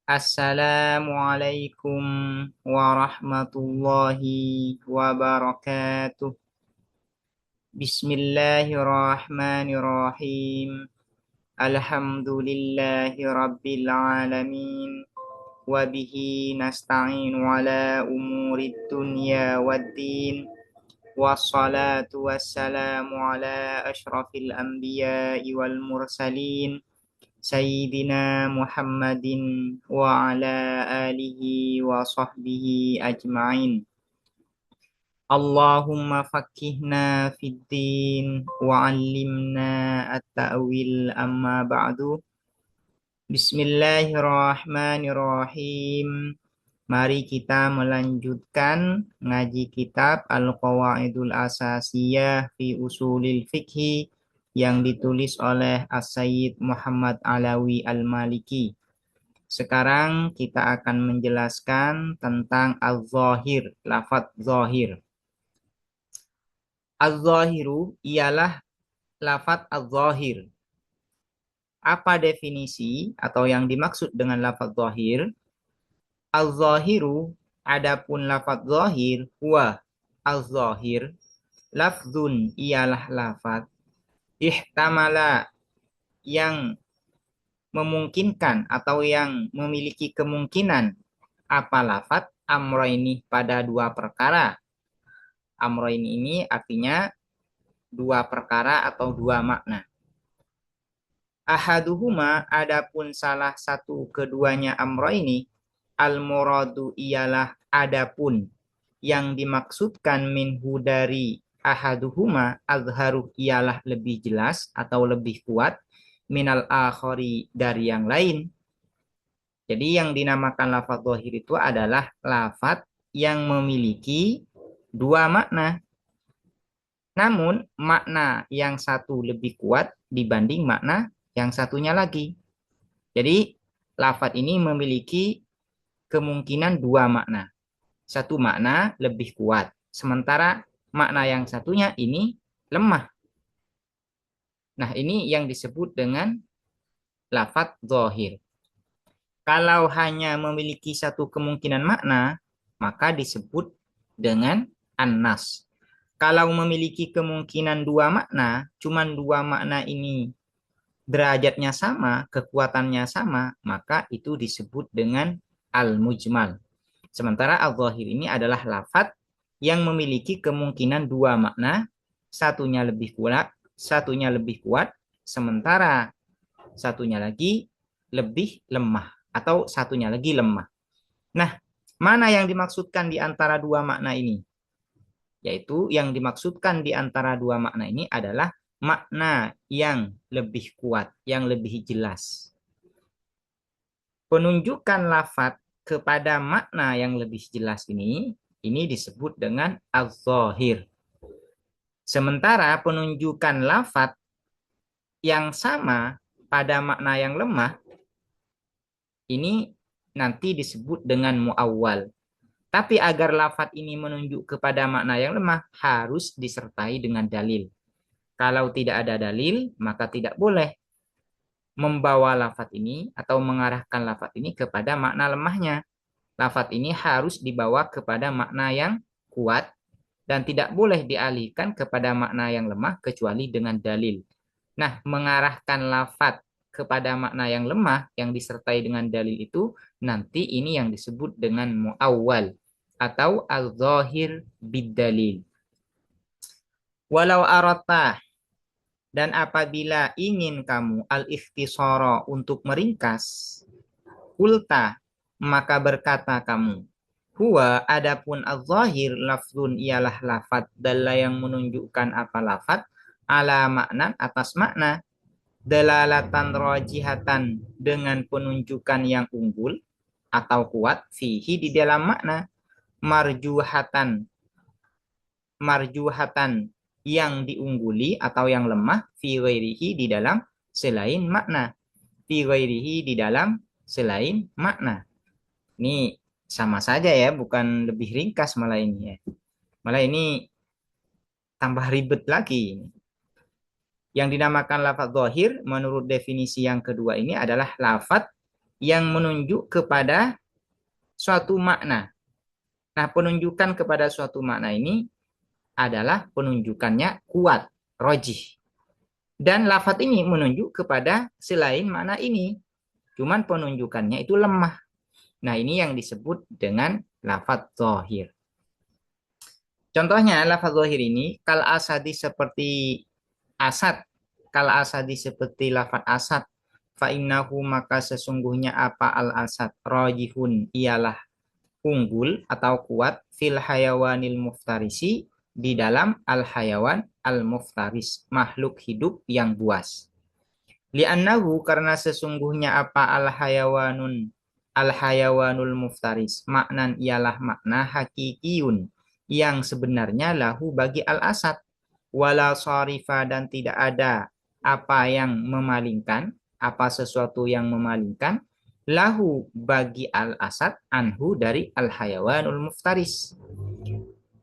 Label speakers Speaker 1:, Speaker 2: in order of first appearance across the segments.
Speaker 1: Assalamualaikum warahmatullahi wabarakatuh. Bismillahirrahmanirrahim. Alhamdulillahi rabbil alamin. Wabihi nasta'inu ala umurid dunya waddin. Wassalatu wassalamu ala ashrafil anbiya'i wal mursalin. Sayyidina Muhammadin wa ala alihi wa sahbihi ajma'in. Allahumma fakihna fid din wa 'allimna at-ta'wil amma ba'du. Bismillahirrahmanirrahim. Mari kita melanjutkan ngaji kitab Al-Qawaidul Asasiyah fi Usulil Fiqhi yang ditulis oleh As-Sayyid Muhammad Alawi Al-Maliki. Sekarang kita akan menjelaskan tentang al-zahir, lafadz zahir. Al-zahiru ialah lafadz al-zahir. Apa definisi atau yang dimaksud dengan lafadz zahir? Al-zahiru, adapun lafadz zahir, huwa al-zahir, lafzun ialah lafadz, ihtamala yang memungkinkan atau yang memiliki kemungkinan apa lafadz amroini pada dua perkara. Amroini ini artinya dua perkara atau dua makna. Ahaduhuma, adapun salah satu keduanya amroini, al-muradu ialah adapun yang dimaksudkan minhu dari ahaduhuma, azharu ialah lebih jelas atau lebih kuat, minal akhari dari yang lain. Jadi yang dinamakan lafadz zahir itu adalah lafadz yang memiliki dua makna. Namun makna yang satu lebih kuat dibanding makna yang satunya lagi. Jadi lafadz ini memiliki kemungkinan dua makna. Satu makna lebih kuat, sementara makna yang satunya ini lemah. Nah, ini yang disebut dengan lafadz zahir. Kalau hanya memiliki satu kemungkinan makna, maka disebut dengan an-nas. Kalau memiliki kemungkinan dua makna, cuman dua makna ini derajatnya sama, kekuatannya sama, maka itu disebut dengan al-mujmal. Sementara al-zahir ini adalah lafadz yang memiliki kemungkinan dua makna, satunya lebih kuat, sementara satunya lagi lebih lemah atau satunya lagi lemah. Nah, mana yang dimaksudkan di antara dua makna ini? Yaitu yang dimaksudkan di antara dua makna ini adalah makna yang lebih kuat, yang lebih jelas. Penunjukan lafadz kepada makna yang lebih jelas ini disebut dengan al-zahir. Sementara penunjukan lafadz yang sama pada makna yang lemah ini nanti disebut dengan muawwal. Tapi agar lafadz ini menunjuk kepada makna yang lemah harus disertai dengan dalil. Kalau tidak ada dalil, maka tidak boleh membawa lafadz ini atau mengarahkan lafadz ini kepada makna lemahnya. Lafadz ini harus dibawa kepada makna yang kuat dan tidak boleh dialihkan kepada makna yang lemah kecuali dengan dalil. Nah, mengarahkan lafadz kepada makna yang lemah yang disertai dengan dalil itu nanti ini yang disebut dengan muawwal atau al-zahir bid-dalil. Walau aratah, dan apabila ingin kamu al-ikhtisara untuk meringkas, kulta, maka berkata kamu, huwa adapun al-zahir lafzun ialah lafad dalla yang menunjukkan apa lafad ala makna atas makna, dalalatan rajihatan dengan penunjukan yang unggul atau kuat fihi di dalam makna, marjuhatan yang diungguli atau yang lemah fi ghairihi di dalam selain makna, fi ghairihi di dalam selain makna. Ini sama saja ya, bukan lebih ringkas malah ini ya. Malah ini tambah ribet lagi. Yang dinamakan lafadz zahir menurut definisi yang kedua ini adalah lafadz yang menunjuk kepada suatu makna. Nah, penunjukan kepada suatu makna ini adalah penunjukannya kuat, rojih. Dan lafadz ini menunjuk kepada selain makna ini. Cuman penunjukannya itu lemah. Nah, ini yang disebut dengan lafadz zahir. Contohnya, lafadz zahir ini, kal asadi seperti asad. Kal asadi seperti lafadz asad. Fa'innahu maka sesungguhnya apa al-asad. Rajihun ialah unggul atau kuat fil hayawanil muftarisi di dalam al-hayawan al-muftaris, makhluk hidup yang buas. Li'annahu karena sesungguhnya apa al-hayawanul muftaris, maknan ialah makna hakikiyun yang sebenarnya lahu bagi al-asad, wala sarifa dan tidak ada apa yang memalingkan, apa sesuatu yang memalingkan lahu bagi al-asad anhu dari al-hayawanul muftaris.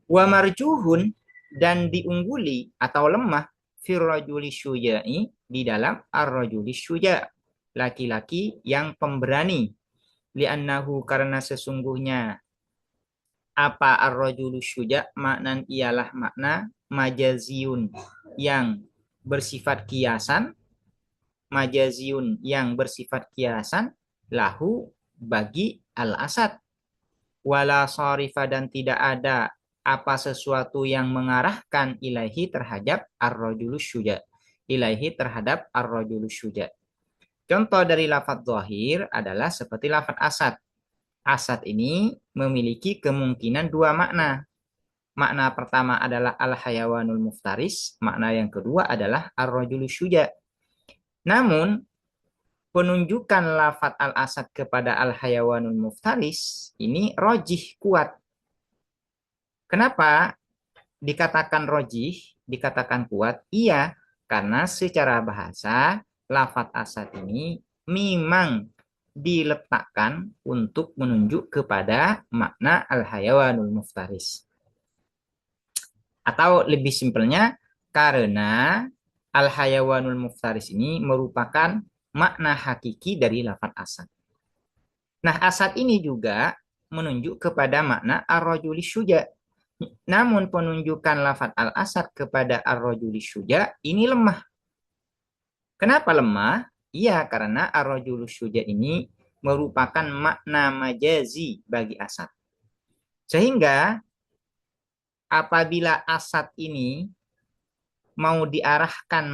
Speaker 1: Wa marjuhun dan diungguli atau lemah firrajuli syuja'i di dalam ar-rajuli syuja' laki-laki yang pemberani. Li'annahu karena sesungguhnya apa ar-rajulu syuja' maknan ialah makna majaziyun yang bersifat kiasan, majaziyun yang bersifat kiasan lahu bagi al-asad, wala sarifa dan tidak ada apa sesuatu yang mengarahkan ilahi terhadap ar-rajulus syuja, ilahi terhadap ar-rajulus syuja. Contoh dari lafadz zahir adalah seperti lafadz asad. Asad ini memiliki kemungkinan dua makna. Makna pertama adalah al-hayawanul muftaris, makna yang kedua adalah ar-rajulus syuja. Namun penunjukan lafadz al-asad kepada al-hayawanul muftaris ini rojih, kuat. Kenapa dikatakan rojih, dikatakan kuat? Iya, karena secara bahasa lafadz asad ini memang diletakkan untuk menunjuk kepada makna al-hayawanul muftaris. Atau lebih simpelnya, karena al-hayawanul muftaris ini merupakan makna hakiki dari lafadz asad. Nah, asad ini juga menunjuk kepada makna ar-rajuli syuja. Namun penunjukan lafadz al-asad kepada ar-rajuli syuja ini lemah. Kenapa lemah? Iya, karena ar-rajulu syuja ini merupakan makna majazi bagi asad. Sehingga apabila asad ini mau diarahkan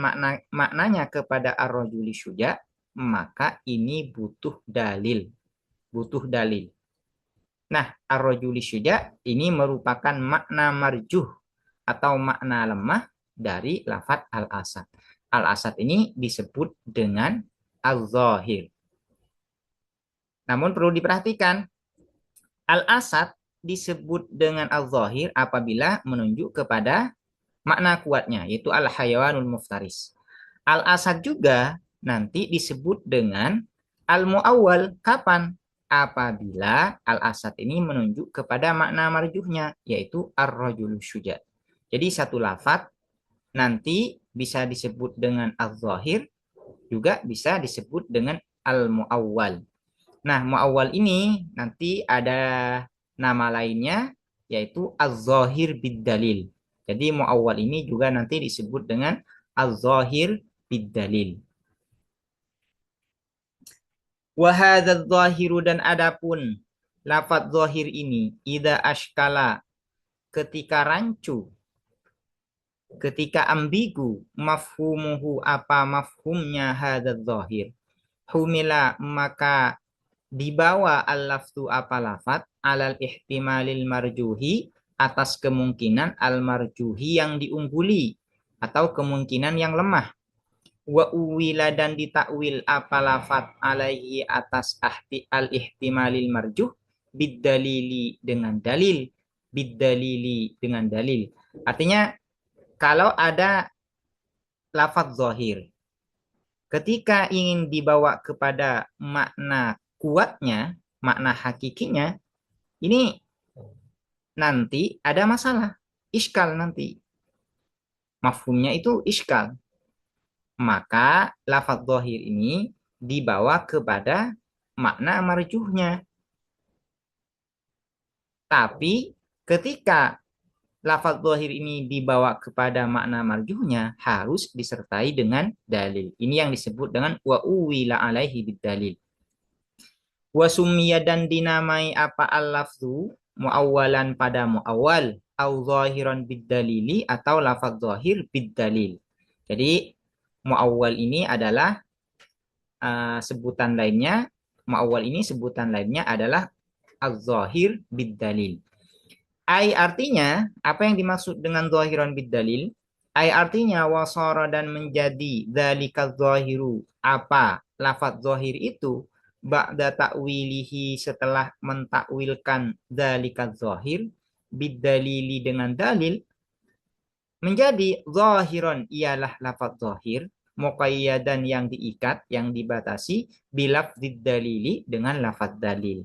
Speaker 1: maknanya kepada ar-rajuli syuja, maka ini butuh dalil. Butuh dalil. Nah, ar-rajuli syuja ini merupakan makna marjuh atau makna lemah dari lafadz al-asad. Al-asad ini disebut dengan al-zahir. Namun perlu diperhatikan, al-asad disebut dengan al-zahir apabila menunjuk kepada makna kuatnya, yaitu al-hayawanul muftaris. Al-asad juga nanti disebut dengan al-mu'awwal. Kapan? Apabila al-asad ini menunjuk kepada makna marjuhnya, yaitu ar-rajulu syuja. Jadi satu lafadz nanti bisa disebut dengan al-zahir, juga bisa disebut dengan al-mu'awwal. Nah, mu'awwal ini nanti ada nama lainnya, yaitu al-zahir bid-dalil. Jadi mu'awwal ini juga nanti disebut dengan al-zahir bid-dalil. Wahadzal zahiru dan adapun lafadz zahir ini idza ashkala ketika rancu, ketika ambigu, mafhumuhu apa mafhumnya hadzal zahir, humila maka dibawa al-lafzu apa lafadz alal ihtimalil marjuhi atas kemungkinan al-marjuhi yang diungguli atau kemungkinan yang lemah. Wa uwila dan ditakwil apa lafadz alaihi atas al-ihtimalil marjuh bidalili dengan dalil, bidalili dengan dalil. Artinya kalau ada lafadz zahir ketika ingin dibawa kepada makna kuatnya, makna hakikinya, ini nanti ada masalah, iskal nanti. Mafhumnya itu iskal. Maka lafadz zahir ini dibawa kepada makna marjuhnya. Tapi ketika lafaz zahir ini dibawa kepada makna marjuhnya harus disertai dengan dalil. Ini yang disebut dengan wa uwila alaihi bidalil. Wa summiya dan dinamai apa al-lafzu muawwalan pada muawwal au zahiran bidalili atau lafaz zahir bidalil. Jadi muawwal ini adalah sebutan lainnya, muawwal ini sebutan lainnya adalah az-zahir bidalil. Ai artinya, apa yang dimaksud dengan zahiran bidalil? Ai artinya wasara dan menjadi dzalika zahiru. Apa lafaz zahir itu ba'da ta'wilihi setelah mentakwilkan dzalika zahir bidalili dengan dalil menjadi zahiran ialah lafaz zahir muqayyadan yang diikat, yang dibatasi bilafdzid dalili dengan lafaz dalil.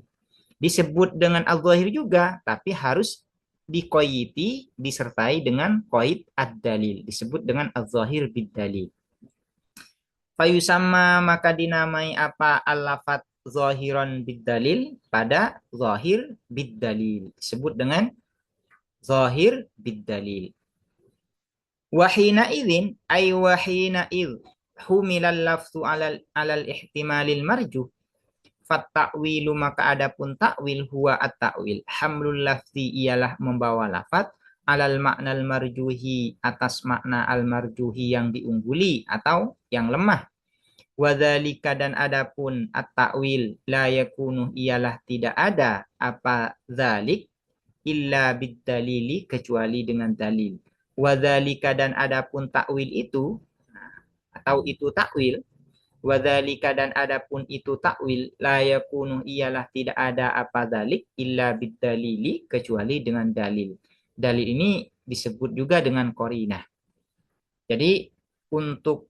Speaker 1: Disebut dengan al-zahir juga, tapi harus dikoyiti, disertai dengan koid ad-dalil. Disebut dengan al-zahir bid-dalil. Fayusama maka dinamai apa al-lafat zahiran bid-dalil pada zahir bid-dalil. Disebut dengan zahir bid-dalil. Wahina idzin ay wahina idz humilal lafzu alal ihtimalil marjuh fatta'wilu maka adapun takwil huwa at-takwil hamlul lafzi ialah membawa lafaz alal maknal marjuhi atas makna al marjuhi yang diungguli atau yang lemah. Wadzalika dan adapun at-takwil la yakunu ialah tidak ada apa zalik illa bid-dalili kecuali dengan dalil. Wadzalika dan adapun takwil itu atau itu takwil. Wadzalika dan adapun itu takwil la yakunu ialah tidak ada apa dalik illa bidalili kecuali dengan dalil. Dalil ini disebut juga dengan qarinah. Jadi untuk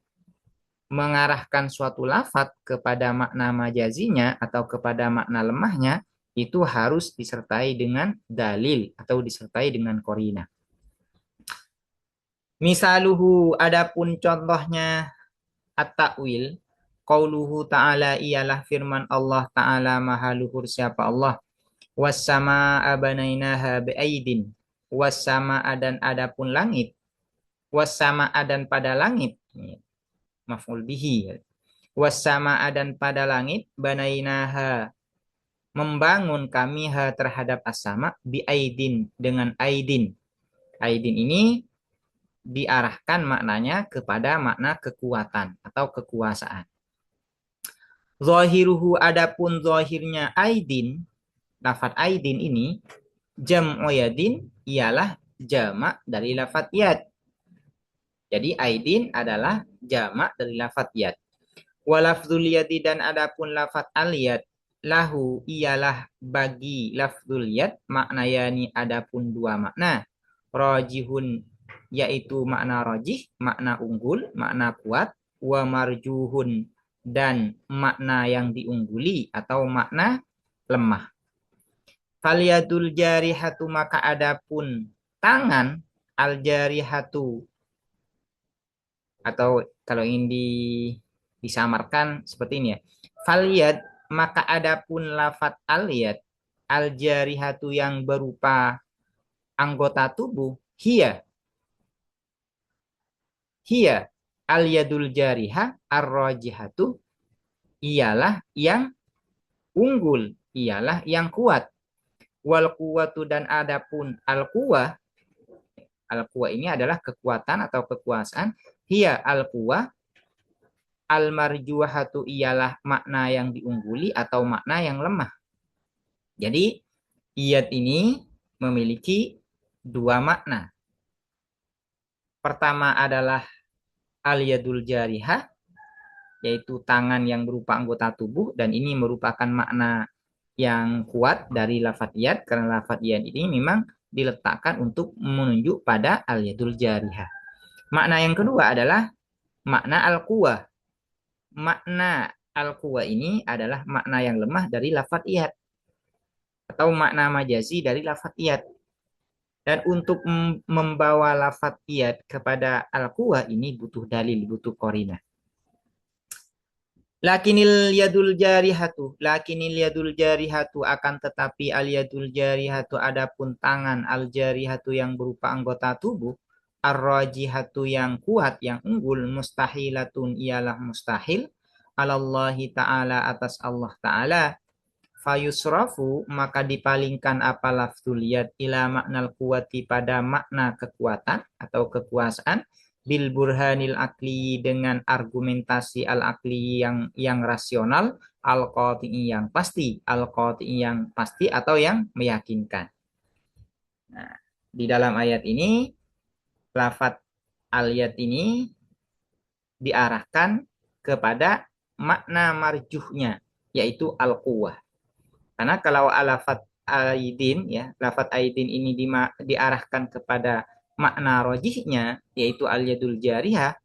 Speaker 1: mengarahkan suatu lafaz kepada makna majazinya atau kepada makna lemahnya itu harus disertai dengan dalil atau disertai dengan qarinah. Misaluhu adapun contohnya at-takwil qauluhu ta'ala ialah firman Allah ta'ala maha luhur siapa Allah was-samaa'a banainaha bi'aidin was-samaa'a dan adapun langit was-samaa'a dan pada langit maf'ul bihi was-samaa'a dan pada langit banainaha membangun kami ha terhadap as-sama bi'aidin dengan aidin. Aidin ini diarahkan maknanya kepada makna kekuatan atau kekuasaan. Zahiruhu adapun zahirnya aidin, lafaz aidin ini jam'u yadin ialah jamak dari lafaz yad. Jadi aidin adalah jamak dari lafaz yad. Walafzul yadi dan adapun lafaz al yad lahu ialah bagi lafzul yad maknayani adapun dua makna. Rajihun yaitu makna rajih, makna unggul, makna kuat, wa marjuhun dan makna yang diungguli atau makna lemah. Falyadul jarihatu maka adapun tangan al jarihatu atau kalau ingin disamarkan seperti ini ya. Falyad maka adapun lafat al yad al jarihatu yang berupa anggota tubuh hiya al yadul jariha ar-rajihatu ialah yang unggul, ialah yang kuat. Wal quwwatu dan adapun al quwwah ini adalah kekuatan atau kekuasaan. Hiya al quwwah al marjuhatu ialah makna yang diungguli atau makna yang lemah. Jadi iyat ini memiliki dua makna. Pertama adalah al-yadul jarihah, yaitu tangan yang berupa anggota tubuh, dan ini merupakan makna yang kuat dari lafaz yad, karena lafaz yad ini memang diletakkan untuk menunjuk pada al-yadul jarihah. Makna yang kedua adalah makna al-quwah. Makna al-quwah ini adalah makna yang lemah dari lafaz yad, atau makna majazi dari lafaz yad. Dan untuk membawa lafaz iyad kepada al-quwah ini butuh dalil, butuh qarinah. Lakinil yadul jarihatu akan tetapi al yadul jarihatu adapun tangan al jarihatu yang berupa anggota tubuh ar-rajihatu yang kuat yang unggul mustahilatun ialah mustahil alallahi ta'ala atas Allah ta'ala fayusrafu maka dipalingkan apa lafzul yad ila maknal kuwati pada makna kekuatan atau kekuasaan bil burhanil akli dengan argumentasi al akli yang rasional al qati'i yang pasti atau yang meyakinkan. Nah, di dalam ayat ini lafaz al yad ini diarahkan kepada makna marjuhnya yaitu al quwwah. Karena kalau lafaz aidin ya, lafaz aidin ini diarahkan kepada makna rojihnya yaitu al yadul jarihah,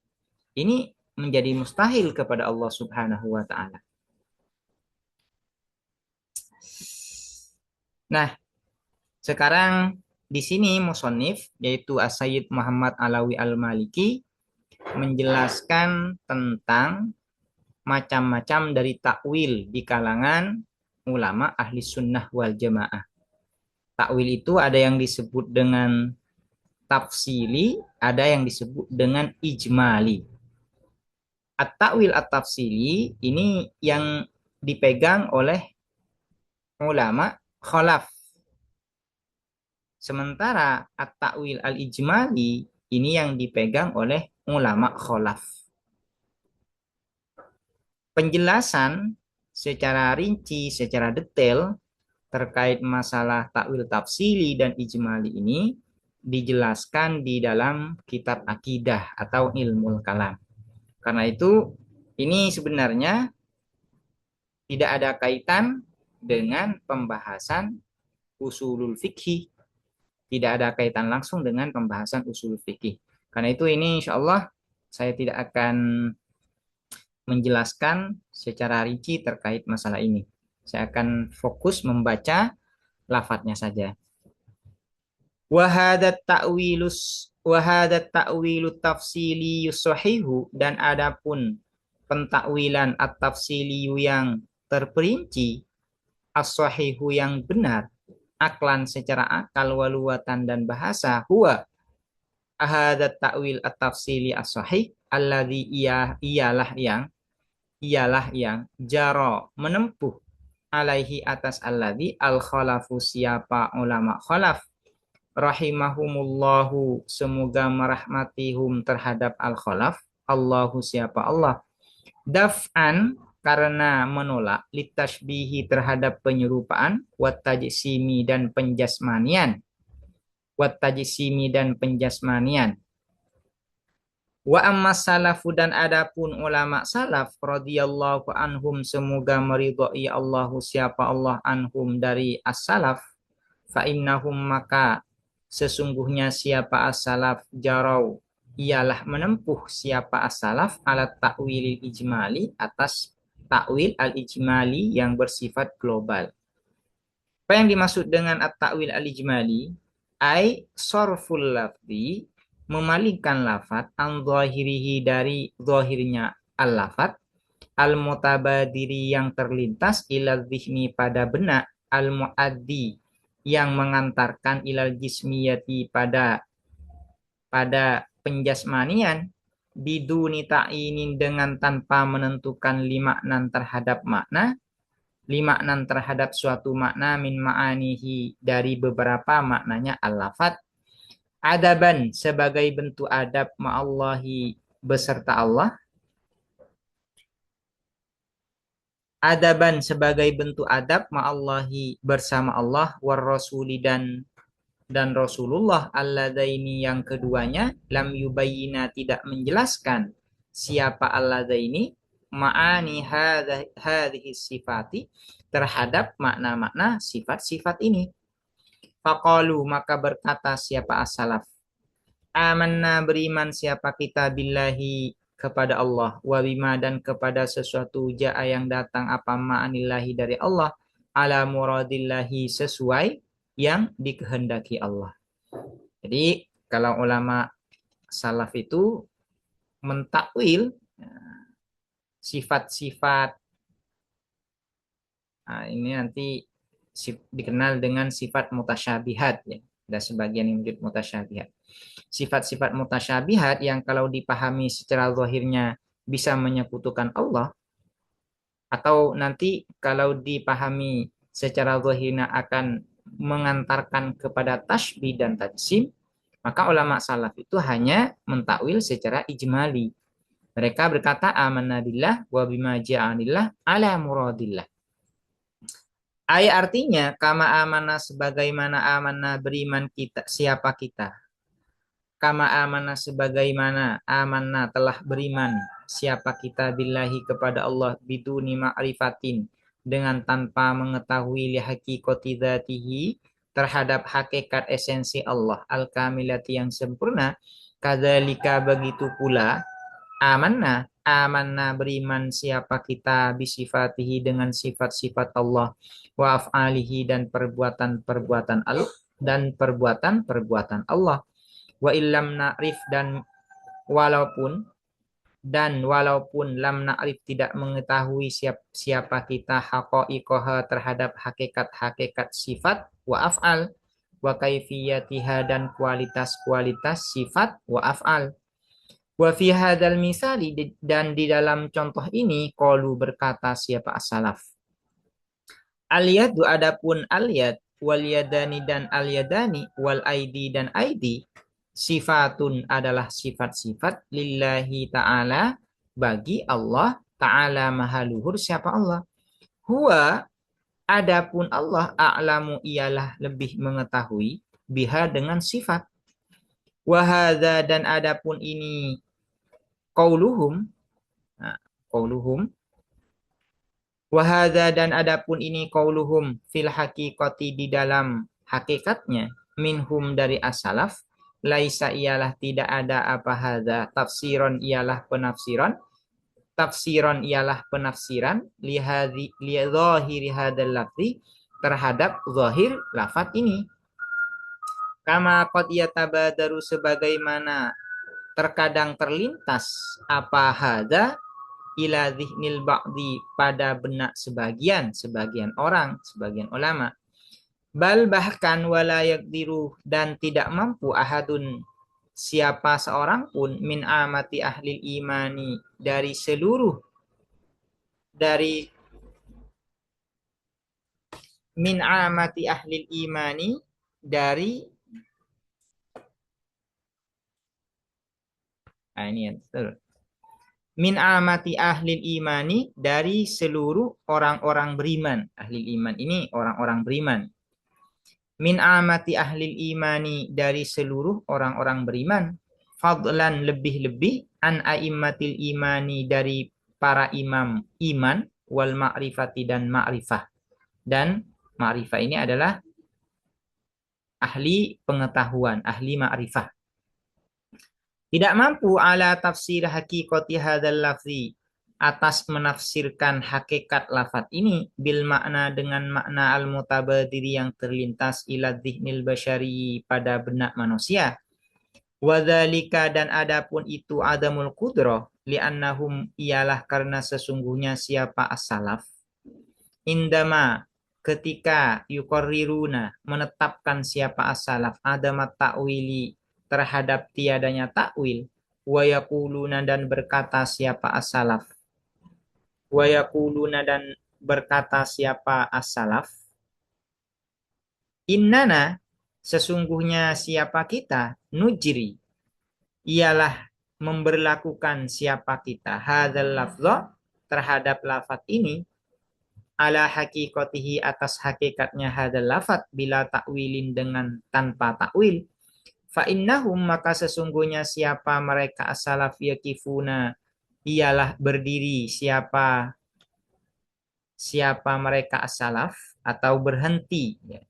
Speaker 1: ini menjadi mustahil kepada Allah Subhanahu wa taala. Nah, sekarang di sini musannif yaitu As-Sayyid Muhammad Alawi Al-Maliki menjelaskan tentang macam-macam dari takwil di kalangan ulama ahli sunnah wal jamaah. Takwil itu ada yang disebut dengan tafsili, ada yang disebut dengan ijmali. At-ta'wil at-tafsili ini yang dipegang oleh ulama khalaf. Sementara at-ta'wil al-ijmali ini yang dipegang oleh ulama khalaf. Penjelasan secara rinci, secara detail terkait masalah takwil tafsili dan ijmali ini dijelaskan di dalam kitab akidah atau ilmu kalam. Karena itu ini sebenarnya tidak ada kaitan dengan pembahasan usulul fikih. Tidak ada kaitan langsung dengan pembahasan usul fikih. Karena itu ini insya Allah saya tidak akan menjelaskan secara rinci terkait masalah ini. Saya akan fokus membaca lafadznya saja. Wahadat ta'wilut tafsili yusahihu dan adapun pentakwilan at-tafsili yang terperinci as-sahihu yang benar aklan secara akal waluatan dan bahasa huwa ahadat ta'wil at-tafsili as-sahih alladhi ialah yang jaro menempuh alaihi atas alladhi al-khalafu siapa ulama khalaf rahimahumullahu semoga merahmatihum terhadap al-khalaf Allahu siapa Allah daf'an karena menolak litashbihi terhadap penyerupaan wattajsimi dan penjasmanian wa amma salafu dan adapun ulama salaf radhiyallahu anhum semoga meridhai Allahu siapa Allah anhum dari as-salaf fa innahum maka sesungguhnya siapa as-salaf jarau ialah menempuh siapa as-salaf alat ta'wil ijmali atas takwil al-ijmali yang bersifat global. Apa yang dimaksud dengan at-ta'wil al-ijmali? Ai sorful lafzi memalingkan lafaz an zahirihi dari zahirnya al-lafaz al-mutabadiri yang terlintas ila dzihni pada benak al-muaddi yang mengantarkan ilal jismiyati pada penjasmanian biduni ta'inin dengan tanpa menentukan limaknan terhadap suatu makna min ma'anihi dari beberapa maknanya al-lafaz adaban sebagai bentuk adab ma'allahi beserta Allah adaban sebagai bentuk adab ma'allahi bersama Allah war rasuli dan Rasulullah alladaini yang keduanya lam yubayyina tidak menjelaskan siapa alladaini ma'ani hadhihi sifati terhadap makna-makna sifat-sifat ini. Faqalu maka berkata siapa as-salaf amanna beriman siapa kita billahi kepada Allah wa bima dan kepada sesuatu ja'a yang datang apa ma'anillahi dari Allah ala muradillahi sesuai yang dikehendaki Allah. Jadi kalau ulama salaf itu mentakwil sifat-sifat. Nah, ini nanti dikenal dengan sifat mutasyabihat ya. Ada sebagian yang menyebut mutasyabihat. Sifat-sifat mutasyabihat yang kalau dipahami secara zahirnya bisa menyekutukan Allah, atau nanti kalau dipahami secara zahirnya akan mengantarkan kepada tasbih dan tajsim, maka ulama salaf itu hanya mentakwil secara ijmali. Mereka berkata amanna billah wa bima ja'anillah ala muradillah. Ayat artinya kama amanah sebagaimana amanah beriman kita siapa kita. Kama amanah sebagaimana amanah telah beriman siapa kita billahi kepada Allah biduni ma'rifatin dengan tanpa mengetahui li hakikati dzatihi terhadap hakikat esensi Allah al-kamilati yang sempurna. Kadzalika begitu pula amanna beriman siapa kita bisifatihi dengan sifat-sifat Allah wa af'alihi dan perbuatan-perbuatan Allah dan perbuatan-perbuatan Allah wa illam na'rif walaupun lam na'rif tidak mengetahui siapa kita haqa'iqaha terhadap hakikat-hakikat sifat wa af'al wa kaifiyatiha dan kualitas-kualitas sifat wa af'al. Wa fi hadzal misali dan di dalam contoh ini qalu berkata siapa as-salaf. Al-yadu adapun al-yad wal yadani dan al-yadani wal aidi dan aidi sifatun adalah sifat-sifat lillahi ta'ala bagi Allah ta'ala maha luhur siapa Allah. Huwa adapun Allah a'lamu ialah lebih mengetahui biha dengan sifat. Wa hadza dan adapun ini qauluhum qauluhum wahada dan adapun ini qauluhum fil haqiqati di dalam hakikatnya minhum dari as-salaf laisa ialah tidak ada apa hadza tafsiron ialah penafsiran li zahiri hadzal lafzi terhadap zahir lafaz ini kama qad yatabadaru sebagaimana terkadang terlintas apa hadza ila zihnil ba'di pada benak sebagian orang, sebagian ulama. Bal bahkan wala yaqdiru dan tidak mampu ahadun siapa seorang pun min amati ahli imani dari min amati ahli imani dari ini ya betul. Min amati ahli imani dari seluruh orang-orang beriman. Ahli iman ini orang-orang beriman. Min amati ahli imani dari seluruh orang-orang beriman. Fadlan lebih-lebih an aimmatil imani dari para imam iman wal ma'rifati dan ma'rifah. Dan ma'rifah ini adalah ahli pengetahuan, ahli ma'rifah. Tidak mampu ala tafsir hakikati hadzal lafzi atas menafsirkan hakikat lafaz ini bil makna dengan makna al mutabadiri yang terlintas ila dzihnil basyari pada benak manusia. Wadzalika dan adapun itu adamul qudrah li'annahum ialah karena sesungguhnya siapa as-salaf indama ketika yuqarriruna menetapkan siapa as-salaf adamat ta'wili terhadap tiadanya takwil wa yaquluna dan berkata siapa as-salaf innana sesungguhnya siapa kita nujri ialah memberlakukan siapa kita hadzal lafdha terhadap lafaz ini ala hakikatihi atas hakikatnya hadzal lafaz bila takwilin dengan tanpa takwil. Fa innahum maka sesungguhnya siapa mereka as-salaf yakifuna ialah berdiri siapa mereka as-salaf atau berhenti ya.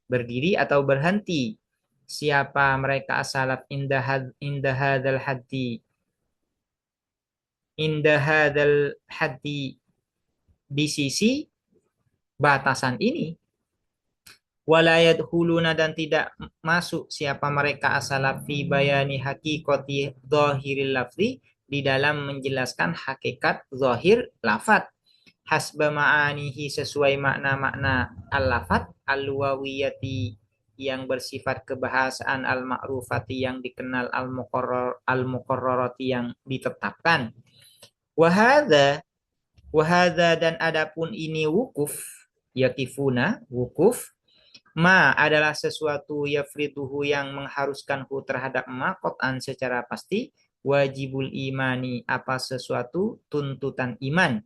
Speaker 1: Berdiri atau berhenti siapa mereka as-salaf indah hadzal haddi di sisi batasan ini walayat huluna dan tidak masuk siapa mereka as-salaf fi bayani hakikati dhahiril lafzi di dalam menjelaskan hakikat zahir lafat hasba ma'anihi sesuai makna-makna al-lafat al-wawiyati yang bersifat kebahasaan al-ma'rufati yang dikenal al-muqarrarati yang ditetapkan. Wahada dan adapun ini wukuf yakifuna wukuf ma adalah sesuatu yafriduhu yang mengharuskanhu terhadap makotan secara pasti wajibul imani apa sesuatu tuntutan iman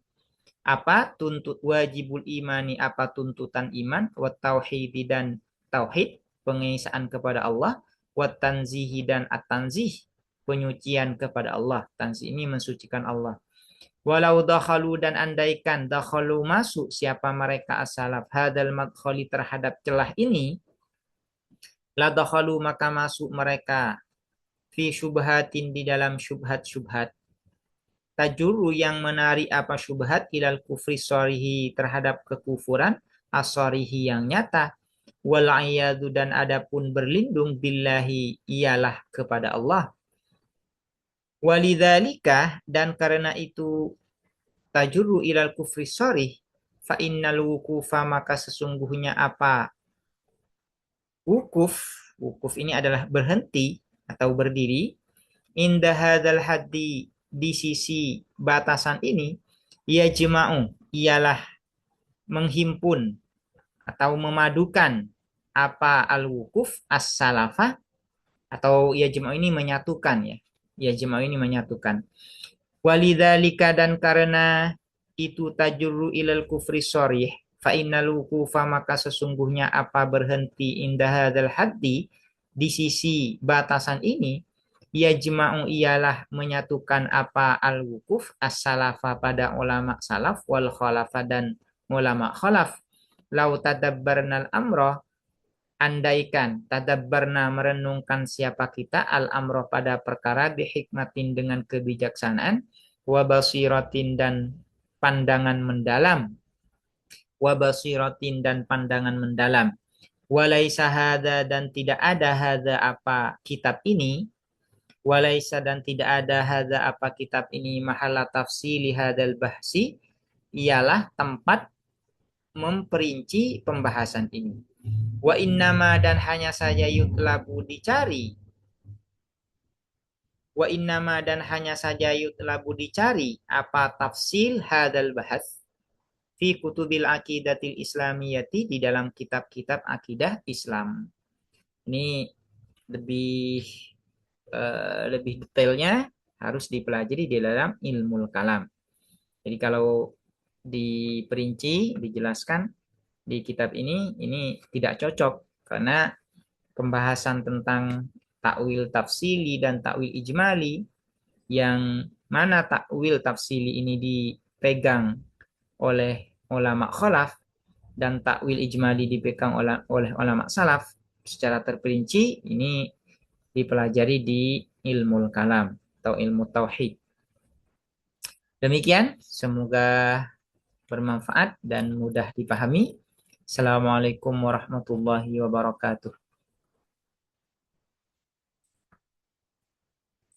Speaker 1: apa tuntut wajibul imani apa tuntutan iman wa tauhidi dan tauhid pengesaan kepada Allah wa tanzihi dan at-tanzih penyucian kepada Allah. Tanzih ini mensucikan Allah. Walau dakhalu dan andaikan dakhalu masuk siapa mereka as-salaf hadal madkhali terhadap celah ini la dakhalu maka masuk mereka fi syubhatin di dalam syubhat-syubhat tajuru yang menarik apa syubhat ilal kufri sorihi terhadap kekufuran asorihi yang nyata wal dan adapun berlindung billahi ialah kepada Allah walidzalika dan karena itu tajuru ilal kufri sorih fa innal wukufa maka sesungguhnya apa wukuf wukuf ini adalah berhenti atau berdiri indah hadzal haddi di sisi batasan ini ia jema'u ialah menghimpun atau memadukan apa al-wukuf as-salafah atau ia jema'u ini menyatukan ya. Ya jema'u ini menyatukan. Walidzalika dan karena itu tajurru ilal kufri sharih fa innal wukufa maka sesungguhnya apa berhenti indah hadzal haddi di sisi batasan ini ya jema'u ialah menyatukan apa al-wukuf as-salafa pada ulama salaf wal khalafa dan ulama khalaf. Lau tadabbarnal amroh andaikan tadabbarna merenungkan siapa kita al-amroh pada perkara bihikmatin dengan kebijaksanaan wa basiratin dan pandangan mendalam wa basiratin dan pandangan mendalam walaisa hadza dan tidak ada hadza apa kitab ini walaisa dan tidak ada hadza apa kitab ini mahala tafsili hadzal bahsi ialah tempat memperinci pembahasan ini. Wa innama dan hanya saja yutlabu dicari. Wa innama dan hanya saja yutlabu dicari apa tafsil hadzal bahas fi kutubil aqidatil islamiyati di dalam kitab-kitab akidah Islam. Ini lebih lebih detailnya harus dipelajari di dalam ilmu kalam. Jadi kalau diperinci, dijelaskan di kitab ini tidak cocok karena pembahasan tentang takwil tafsili dan takwil ijmali yang mana takwil tafsili ini dipegang oleh ulama khalaf dan takwil ijmali dipegang oleh ulama salaf secara terperinci ini dipelajari di ilmu kalam atau ilmu tauhid. Demikian, semoga bermanfaat dan mudah dipahami. Assalamualaikum warahmatullahi wabarakatuh.